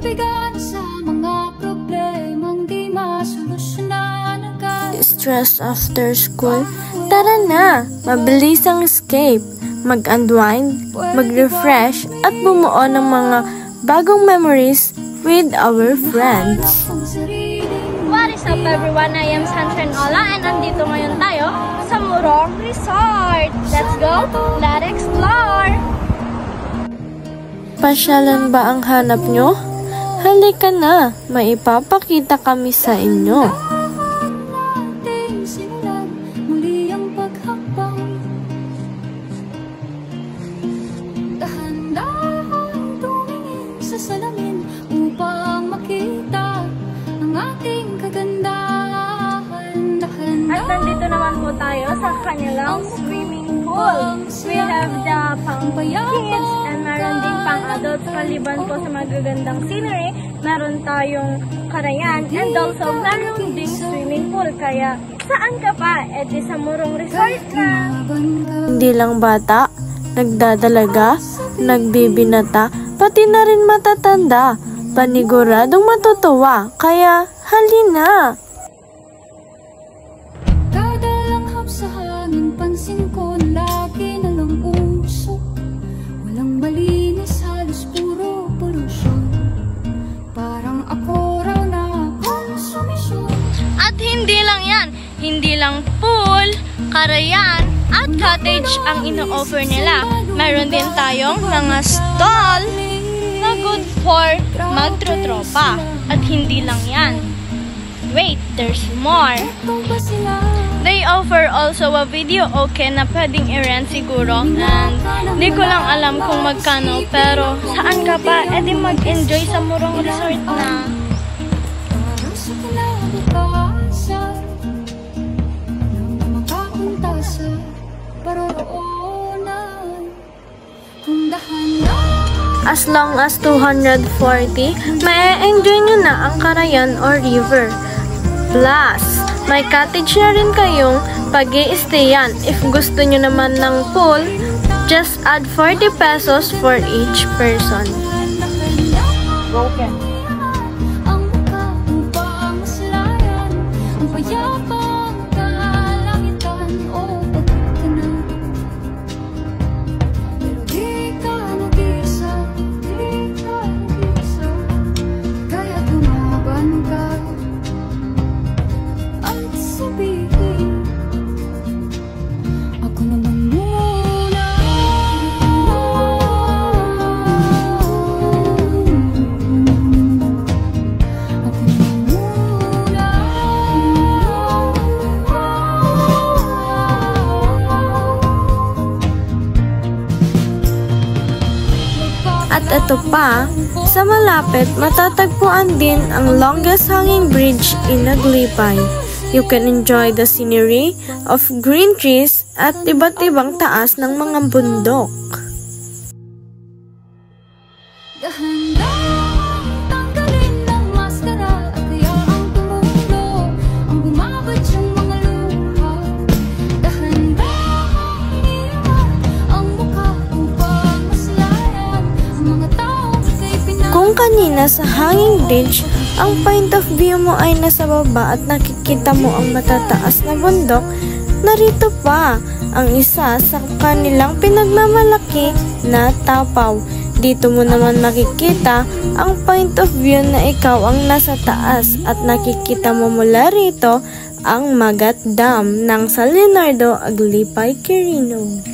mabigat sa mga problemang di masolusyonan agad. Stress after school? Tara na! Mabilis ang escape. Mag-unwind, mag-refresh, at bumuo ng mga bagong memories with our friends. What is up everyone? I am Sunshine Ola and nandito ngayon tayo sa Murong Resort. Let's go! Let's explore! Pasyalan ba ang hanap nyo? Halika na! Maipapakita kami sa inyo. At nandito naman po tayo sa kanilang swimming pool. We have the pang kids and meron din pang adults. Kaliban po sa magagandang scenery, meron tayong karayan and also meron ding swimming pool. Kaya saan ka pa? E di sa Murong Resort na. Hindi lang bata, nagdadalaga, nagbibinata, pati na rin matatanda. Paniguradong matutuwa, kaya halina! Sa hangin, pansin ko lagi na lang usok. Walang malinis, halos puro polusyon. Parang ako raw na konsumisyon. At hindi lang yan, hindi lang pool, karayan, at cottage ang ino-offer nila. Meron din tayong mga stall na good for magtrotropa. At hindi lang yan. Wait, there's more. They offer also a video okay na pwedeng i-rent siguro. And di ko lang alam kung magkano. Pero saan ka pa? E di mag-enjoy sa Murong Resort na. As long as 240, ma-enjoy nyo na ang karayan or river. Plus, may cottage na rin kayong pag-i-stayan. If gusto nyo naman ng pool, just add 40 pesos for each person. Okay. At ito pa, sa malapit matatagpuan din ang longest hanging bridge in Aglipay. You can enjoy the scenery of green trees at iba't ibang taas ng mga bundok. Kung kanina sa hanging bridge, ang point of view mo ay nasa baba at nakikita mo ang matataas na bundok, narito pa ang isa sa kanilang pinagmamalaki na tapaw. Dito mo naman makikita ang point of view na ikaw ang nasa taas at nakikita mo mula rito ang Magat Dam ng San Leonardo, Aglipay, Quirino.